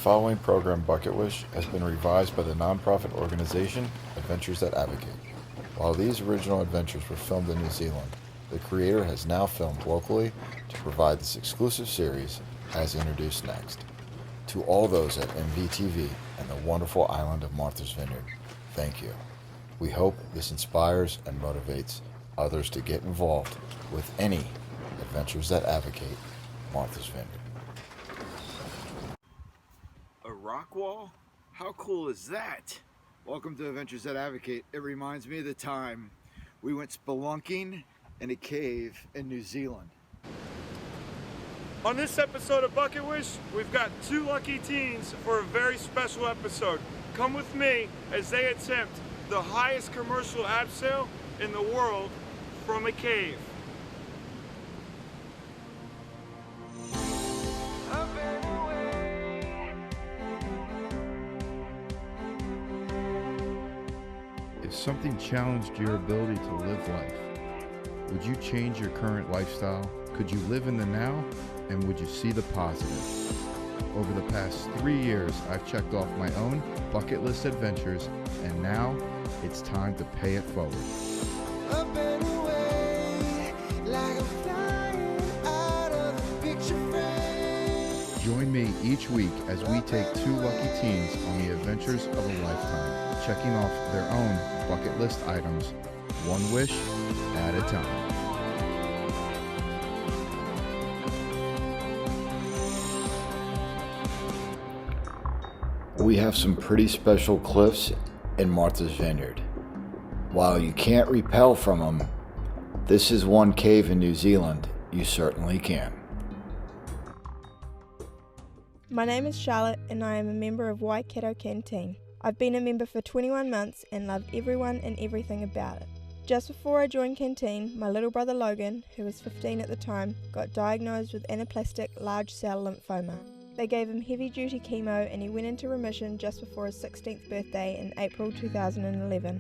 following program, Bucket Wish, has been revised by the nonprofit organization Adventures That Advocate. While these original adventures were filmed in New Zealand, the creator has now filmed locally to provide this exclusive series as introduced next. To all those at MVTV and the wonderful island of Martha's Vineyard, thank you. We hope this inspires and motivates others to get involved with any Adventures That Advocate Martha's Vineyard. A rock wall? How cool is that? Welcome to Adventures That Advocate. It reminds me of the time we went spelunking in a cave in New Zealand. On this episode of Bucket Wish, we've got two lucky teens for a very special episode. Come with me as they attempt the highest commercial abseil in the world from a cave. If something challenged your ability to live life, would you change your current lifestyle? Could you live in the now? And would you see the positive? Over the past 3 years, I've checked off my own bucket list adventures, and now it's time to pay it forward. Up and away, like I'm flying out of a picture frame. Join me each week as we take two lucky teens on the adventures of a lifetime, checking off their own bucket list items, one wish at a time. We have some pretty special cliffs in Martha's Vineyard. While you can't repel from them, this is one cave in New Zealand you certainly can. My name is Charlotte and I am a member of Waikato Canteen. I've been a member for 21 months and love everyone and everything about it. Just before I joined Canteen, my little brother Logan, who was 15 at the time, got diagnosed with anaplastic large cell lymphoma. They gave him heavy-duty chemo and he went into remission just before his 16th birthday in April 2011.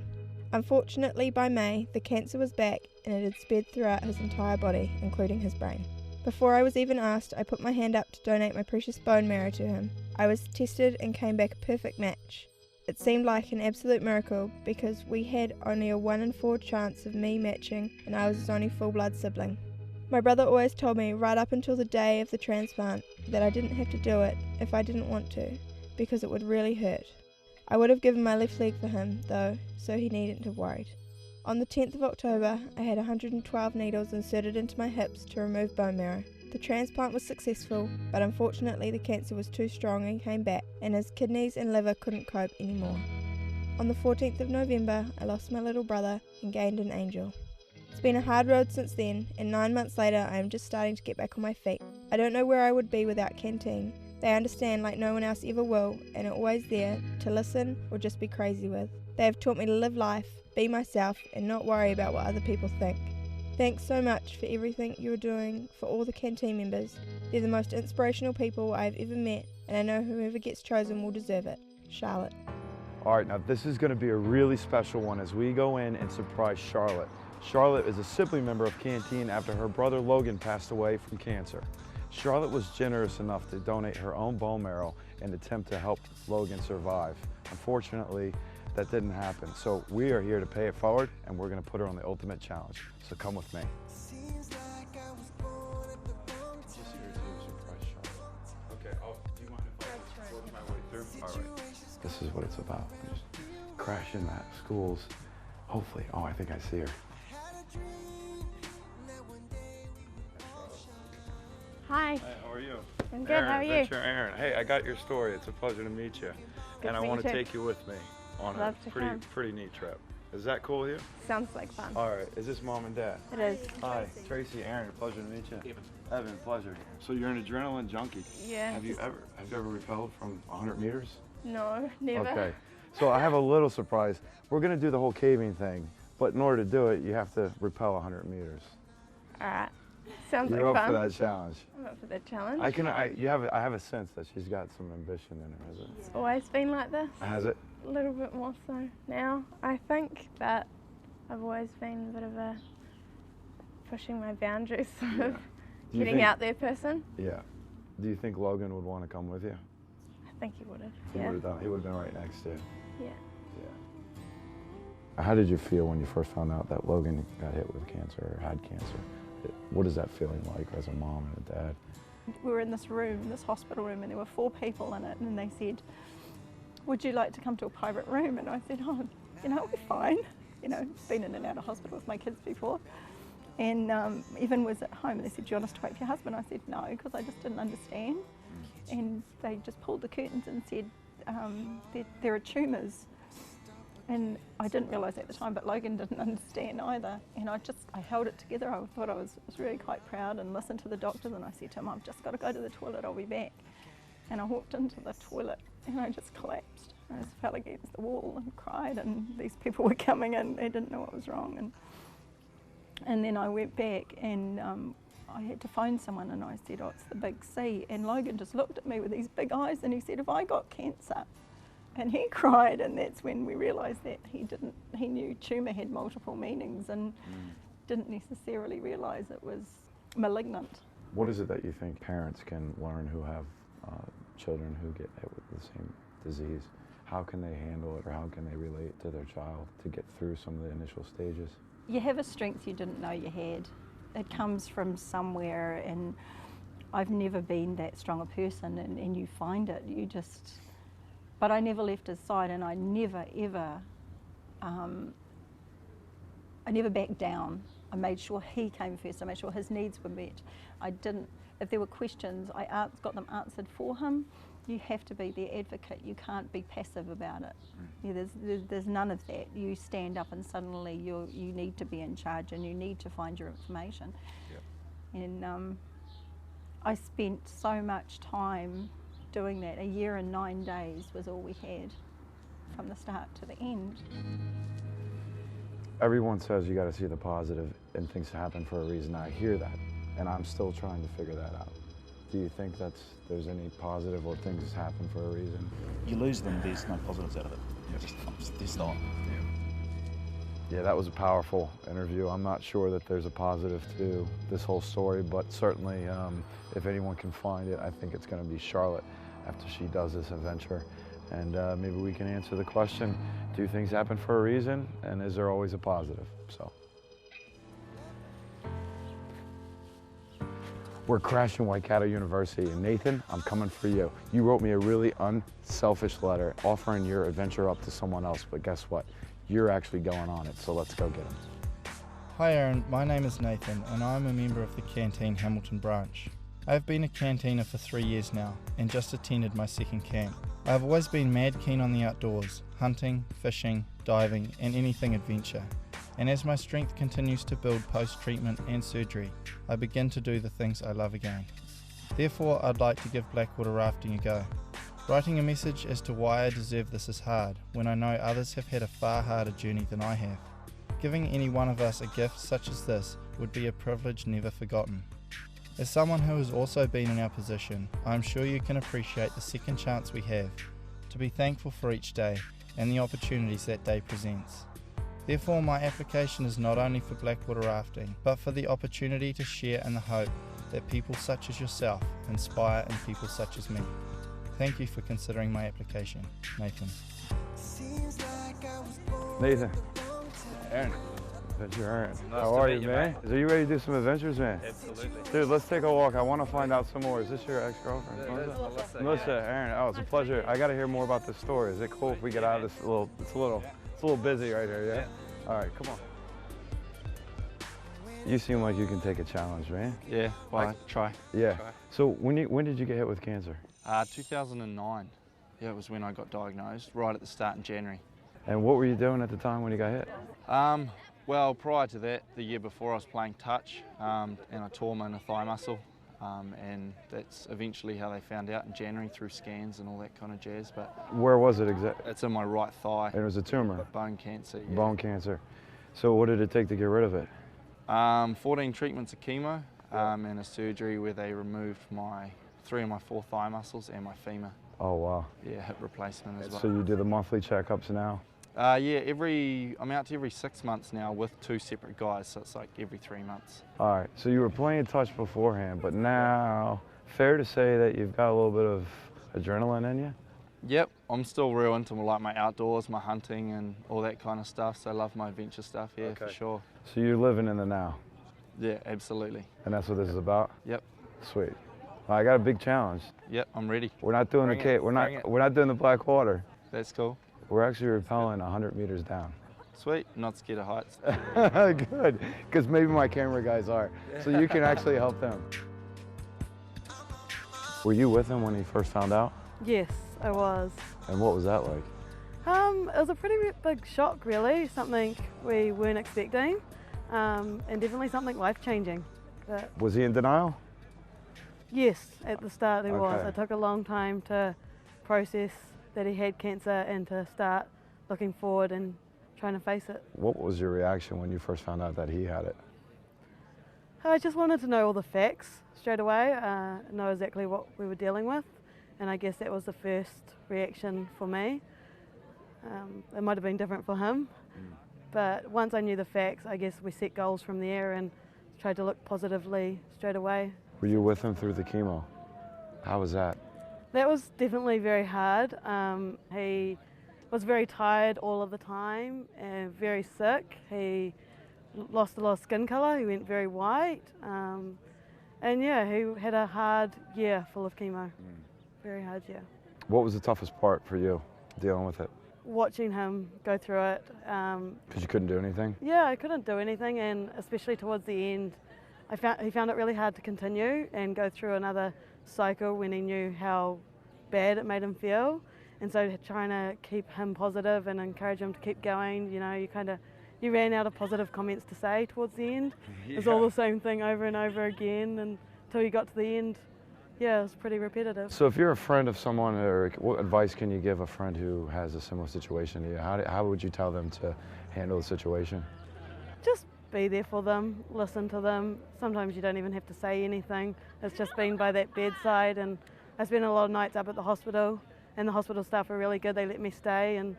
Unfortunately, by May, the cancer was back and it had spread throughout his entire body, including his brain. Before I was even asked, I put my hand up to donate my precious bone marrow to him. I was tested and came back a perfect match. It seemed like an absolute miracle because we had only a 1 in 4 chance of me matching and I was his only full-blood sibling. My brother always told me right up until the day of the transplant that I didn't have to do it if I didn't want to, because it would really hurt. I would have given my left leg for him, though, so he needn't have worried. On the 10th of October, I had 112 needles inserted into my hips to remove bone marrow. The transplant was successful, but unfortunately the cancer was too strong and came back, and his kidneys and liver couldn't cope anymore. On the 14th of November, I lost my little brother and gained an angel. It's been a hard road since then, and 9 months later I am just starting to get back on my feet. I don't know where I would be without Canteen. They understand like no one else ever will, and are always there to listen or just be crazy with. They have taught me to live life, be myself, and not worry about what other people think. Thanks so much for everything you're doing for all the Canteen members. They're the most inspirational people I've ever met, and I know whoever gets chosen will deserve it. Charlotte. All right, now this is going to be a really special one as we go in and surprise Charlotte. Charlotte is a sibling member of Canteen after her brother Logan passed away from cancer. Charlotte was generous enough to donate her own bone marrow in an attempt to help Logan survive. Unfortunately, that didn't happen. So we are here to pay it forward and we're going to put her on the ultimate challenge. So come with me. Seems like I was born at the wrong time. Okay, do you mind if I work my way through? All right. This is what it's about. Just crash in that schools. Hopefully, I think I see her. Hi. Hi, how are you? I'm good, Aaron, how are you? Adventure Aaron. Hey, I got your story. It's a pleasure to meet you. Good And to I meet want you to too. take you with me on Love a to come. pretty neat trip. Is that cool with you? Sounds like fun. All right, is this mom and dad? It is. Hi, Tracy, Aaron, pleasure to meet you. Evan, pleasure. So you're an adrenaline junkie. Yeah. Have you ever repelled from 100 meters? No, never. Okay. So I have a little surprise. We're gonna do the whole caving thing, but in order to do it, you have to rappel 100 meters. All right. Sounds You're like up fun. for that challenge. I'm up for the challenge. I have a sense that she's got some ambition in her, is it? It's always been like this. Has it? A little bit more so now. I think that I've always been a bit of a pushing my boundaries, sort of Do you getting think- out there person. Yeah. Do you think Logan would want to come with you? I think he would have. He Yeah. would have done. He would have been right next to you. Yeah. How did you feel when you first found out that Logan got hit with cancer or had cancer? What is that feeling like as a mom and a dad? We were in this room, this hospital room, and there were 4 people in it, and they said, would you like to come to a private room? And I said, oh, it'll be fine. Been in and out of hospital with my kids before. And Evan was at home, and they said, do you want us to wait for your husband? I said, no, because I just didn't understand. And they just pulled the curtains and said, there are tumours. And I didn't realise at the time, but Logan didn't understand either. And I held it together. I thought I was really quite proud and listened to the doctors, and I said to him, I've just got to go to the toilet, I'll be back. And I walked into the toilet and I just collapsed. I just fell against the wall and cried, and these people were coming in, they didn't know what was wrong. And then I went back and I had to phone someone, and I said, oh, it's the big C. And Logan just looked at me with these big eyes and he said, have I got cancer? And he cried, and that's when we realised that he knew tumour had multiple meanings and didn't necessarily realise it was malignant. What is it that you think parents can learn who have children who get hit with the same disease? How can they handle it, or how can they relate to their child to get through some of the initial stages? You have a strength you didn't know you had. It comes from somewhere, and I've never been that strong a person, and you find it, but I never left his side, and I never ever backed down. I made sure he came first. I made sure his needs were met. If there were questions, I got them answered for him. You have to be their advocate. You can't be passive about it. Yeah, there's none of that. You stand up and suddenly you need to be in charge, and you need to find your information. Yep. And I spent so much time doing that. 1 year and 9 days was all we had from the start to the end. Everyone says you got to see the positive and things happen for a reason. I hear that, and I'm still trying to figure that out. Do you think there's any positive, or things happen for a reason? You lose them, there's no positives out of it. There's not. Yeah, that was a powerful interview. I'm not sure that there's a positive to this whole story, but certainly if anyone can find it, I think it's going to be Charlotte after she does this adventure. And maybe we can answer the question, do things happen for a reason, and is there always a positive? So. We're crashing Waikato University, and Nathan, I'm coming for you. You wrote me a really unselfish letter offering your adventure up to someone else, but guess what? You're actually going on it, so let's go get him. Hi Aaron, my name is Nathan, and I'm a member of the Canteen Hamilton branch. I have been a canteener for 3 years now, and just attended my second camp. I have always been mad keen on the outdoors, hunting, fishing, diving, and anything adventure. And as my strength continues to build post-treatment and surgery, I begin to do the things I love again. Therefore, I'd like to give blackwater rafting a go. Writing a message as to why I deserve this is hard, when I know others have had a far harder journey than I have. Giving any one of us a gift such as this would be a privilege never forgotten. As someone who has also been in our position, I am sure you can appreciate the second chance we have, to be thankful for each day and the opportunities that day presents. Therefore, my application is not only for blackwater rafting, but for the opportunity to share in the hope that people such as yourself inspire in people such as me. Thank you for considering my application. Nathan. Nathan. Aaron. Adventure Aaron. How are you, man? Are you ready to do some adventures, man? Absolutely. Dude, let's take a walk. I want to find out some more. Is this your ex-girlfriend? Melissa, Aaron. Oh, it's a pleasure. I got to hear more about this story. Is it cool if we get out of this it's a little busy right here, yeah? All right, come on. You seem like you can take a challenge, man. Yeah, well, try. Yeah. Try. So when did you get hit with cancer? 2009. Yeah, it was when I got diagnosed, right at the start in January. And what were you doing at the time when you got hit? Well, prior to that, the year before, I was playing touch, and I tore my inner thigh muscle, and that's eventually how they found out in January through scans and all that kind of jazz. But where was it exactly? it's in my right thigh. It was a tumor? Bone cancer, yeah. Bone cancer. So what did it take to get rid of it? 14 treatments of chemo, and a surgery where they removed 3 of my 4 thigh muscles and my femur. Oh, wow. Yeah, hip replacement as well. So you do the monthly checkups now? Yeah, I'm out to every 6 months now with 2 separate guys, so it's like every 3 months. All right, so you were playing touch beforehand, but now, fair to say that you've got a little bit of adrenaline in you? Yep, I'm still real into like my outdoors, my hunting and all that kind of stuff, so I love my adventure stuff, yeah, for sure. So you're living in the now, Yeah, absolutely. and that's what this is about? Yep. Sweet. Well, I got a big challenge. Yep, I'm ready. We're not doing Bring the cave. it, We're bring not doing the black water. That's cool. We're actually rappelling 100 meters down. Sweet, not scared of heights. Good, because maybe my camera guys are. So you can actually help them. Were you with him when he first found out? Yes, I was. And what was that like? It was a pretty big shock, really. Something we weren't expecting, and definitely something life-changing. But Was he in denial? yes, at the start he was. Okay. It took a long time to process that he had cancer and to start looking forward and trying to face it. What was your reaction when you first found out that he had it? I just wanted to know all the facts straight away, know exactly what we were dealing with, and I guess that was the first reaction for me. It might have been different for him, but once I knew the facts, I guess we set goals from there and tried to look positively straight away. Were you with him through the chemo? How was that? That was definitely very hard. He was very tired all of the time and very sick. He lost a lot of skin colour, he went very white. And yeah, he had a hard year full of chemo. Very hard year. What was the toughest part for you dealing with it? Watching him go through it. Because you couldn't do anything? Yeah, I couldn't do anything, and especially towards the end, he found it really hard to continue and go through another cycle when he knew how bad it made him feel. And so trying to keep him positive and encourage him to keep going, you know, you ran out of positive comments to say towards the end. It was all the same thing over and over again until you got to the end. Yeah, it was pretty repetitive. So if you're a friend of someone, or what advice can you give a friend who has a similar situation to you? How would you tell them to handle the situation? Just be there for them, listen to them. Sometimes you don't even have to say anything. It's just being by that bedside, and I spent a lot of nights up at the hospital, and the hospital staff were really good. They let me stay, and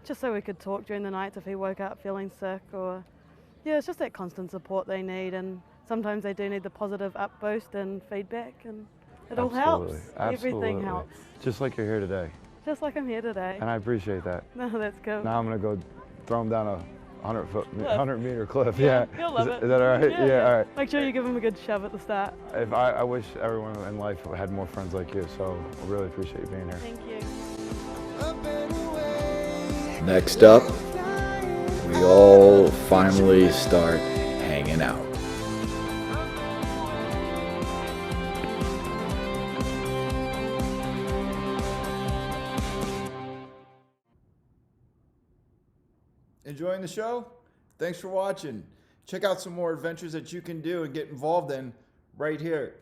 just so we could talk during the nights if he woke up feeling sick, or yeah, it's just that constant support they need, and sometimes they do need the positive up boost and feedback, and it all helps. Everything helps. Just like you're here today. Just like I'm here today. And I appreciate that. No, that's cool. Now I'm gonna go throw him down a 100-meter cliff. Yeah. He'll love it. Is that all right? Yeah, all right. Make sure you give him a good shove at the start. I wish everyone in life had more friends like you, so I really appreciate you being here. Thank you. Next up, we all finally start hanging out. Enjoying the show? Thanks for watching. Check out some more adventures that you can do and get involved in right here.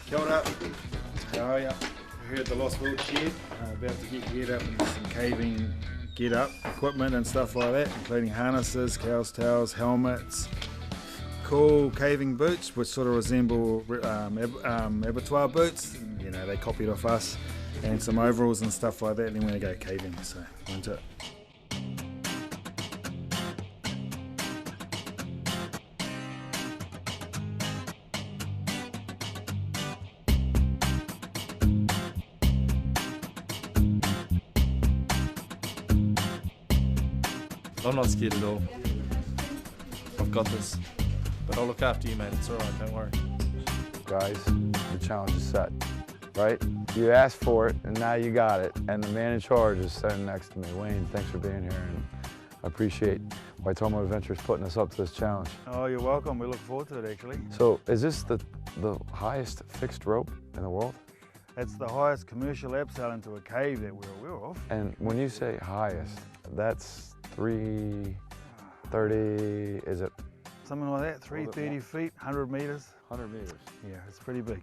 Kia ora. How are ya? We're here at the Lost World Shed, about to get geared up into some caving get-up equipment and stuff like that, including harnesses, cow's towels, helmets, cool caving boots which sort of resemble abattoir boots. You know, they copied off us, and some overalls and stuff like that, and then we're going to go caving, so into it. I'm not scared at all. I've got this. But I'll look after you, mate. It's alright, don't worry. Guys, the challenge is set, right? You asked for it, and now you got it. And the man in charge is sitting next to me. Wayne, thanks for being here, and I appreciate Waitomo Adventures putting us up to this challenge. Oh, you're welcome. We look forward to it, actually. So, is this the highest fixed rope in the world? It's the highest commercial abseil into a cave that we're aware of. And when you say highest, that's 330, is it? Something like that, 330 feet, 100 meters. 100 meters. Yeah, it's pretty big.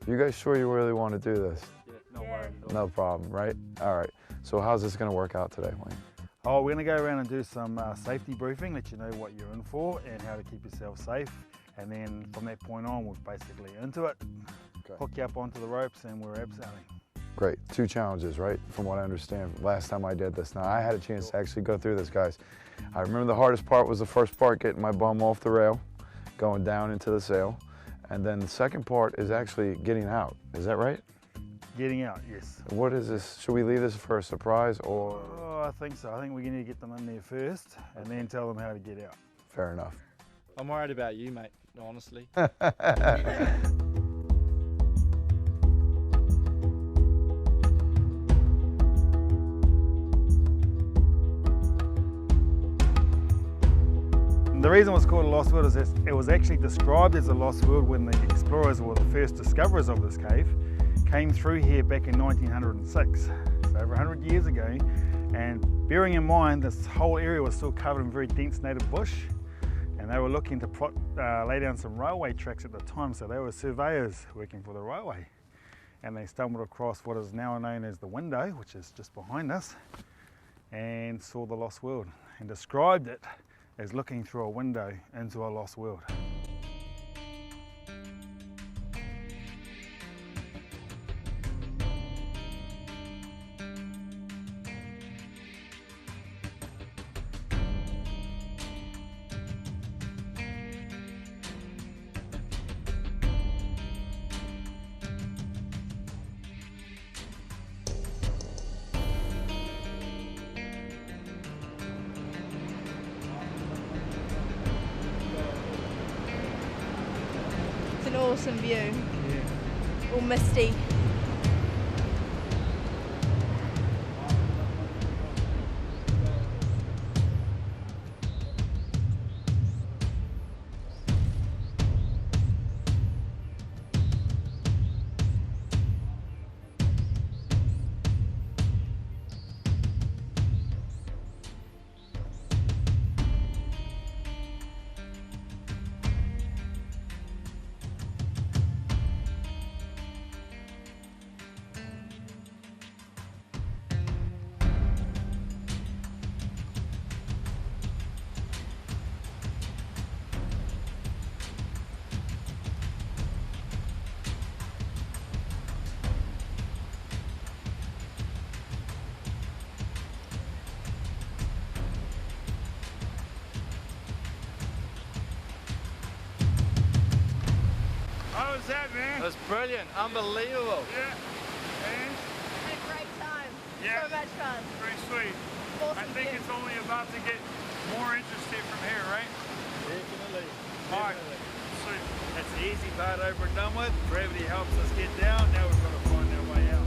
You guys sure you really want to do this? Yeah, no worries. No problem, right? All right. So how's this going to work out today, Wayne? Oh, we're going to go around and do some safety briefing, let you know what you're in for and how to keep yourself safe. And then from that point on, we're basically into it, hook you up onto the ropes, and we're abseiling. Great. 2 challenges, right? From what I understand, last time I did this. Now, I had a chance to actually go through this, guys. I remember the hardest part was the first part, getting my bum off the rail, going down into the sail. And then the second part is actually getting out. Is that right? Getting out, yes. What is this? Should we leave this for a surprise, or? Oh, I think so. I think we need to get them in there first and then tell them how to get out. Fair enough. I'm worried about you, mate, honestly. The reason it was called a lost world is that it was actually described as a lost world when the explorers, or the first discoverers of this cave, came through here back in 1906, so over 100 years ago. And bearing in mind this whole area was still covered in very dense native bush, and they were looking to lay down some railway tracks at the time, so they were surveyors working for the railway. And they stumbled across what is now known as the window, which is just behind us, and saw the lost world and described it as looking through a window into a lost world. It's an awesome view. Yeah. All misty. How was that, man? It was brilliant, unbelievable. Yeah. And? Had a great time. Yeah. So much fun. Pretty sweet. Awesome I think view. it's only about to get more interesting from here, right? Definitely. All right. Sweet. That's the easy part over and done with. Gravity helps us get down. Now we've got to find our way out.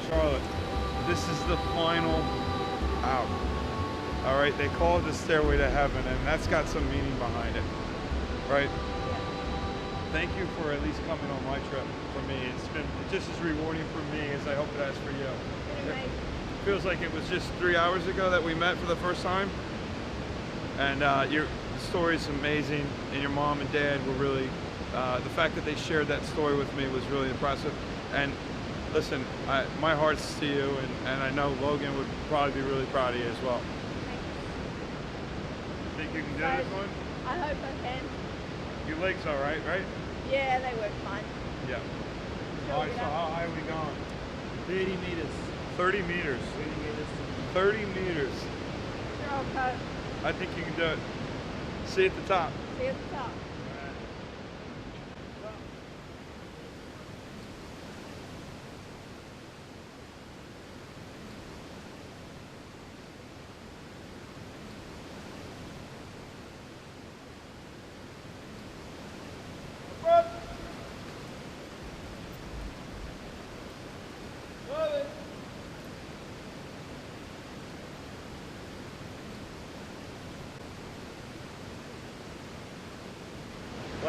Charlotte, this is the final out. All right, they call it the stairway to heaven, and that's got some meaning behind it, right? Thank you for at least coming on my trip. For me, it's been just as rewarding for me as I hope it has for you. It feels like it was just 3 hours ago that we met for the first time, and your story is amazing, and your mom and dad were really, the fact that they shared that story with me was really impressive. And listen, my heart's to you, and I know Logan would probably be really proud of you as well. Think you can do this one? I hope I can. Your legs all right, right? Yeah, they work fine. Yeah. Sure, All right, so yeah. how high are we going? 30 meters. 30 meters. 30 meters. Sure, I'll go. I think you can do it. See you at the top. See you at the top.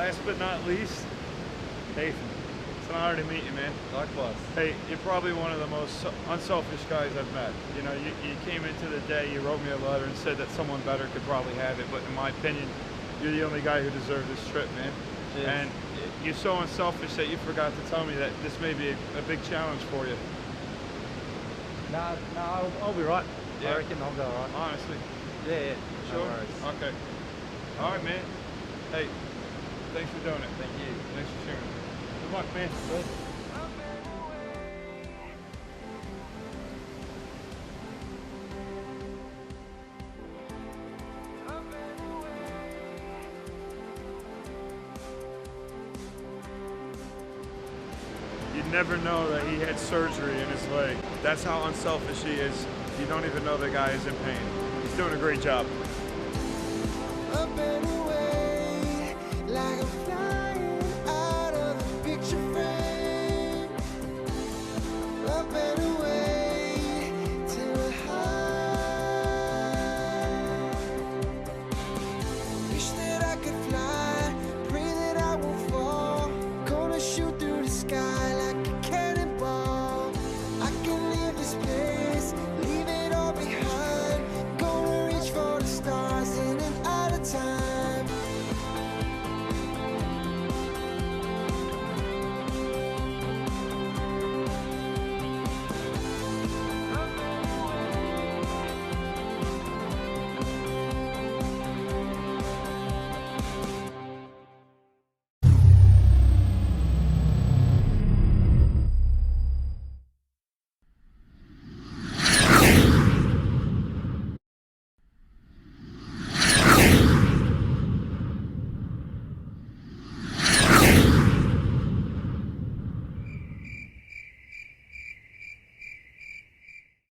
last but not least, Nathan. It's an honor to meet you, man. Likewise. Hey, you're probably one of the most unselfish guys I've met. You know, you came into the day, you wrote me a letter and said that someone better could probably have it, but in my opinion, you're the only guy who deserved this trip, man. Cheers. And you're so unselfish that you forgot to tell me that this may be a big challenge for you. No, I'll be right. Yeah. I reckon I'll go all right. Honestly. Yeah. Sure? No worries. Okay. All right, man. Hey, thanks for doing it. Thank you. Thanks for sharing. Good luck, man. Good. You'd never know that he had surgery in his leg. That's how unselfish he is. You don't even know the guy is in pain. He's doing a great job. Up and away, like I'm flying out of the picture frame. Up and away to high. Wish that I could fly, pray that I won't fall. Gonna shoot through the sky like a cannonball. I can leave this place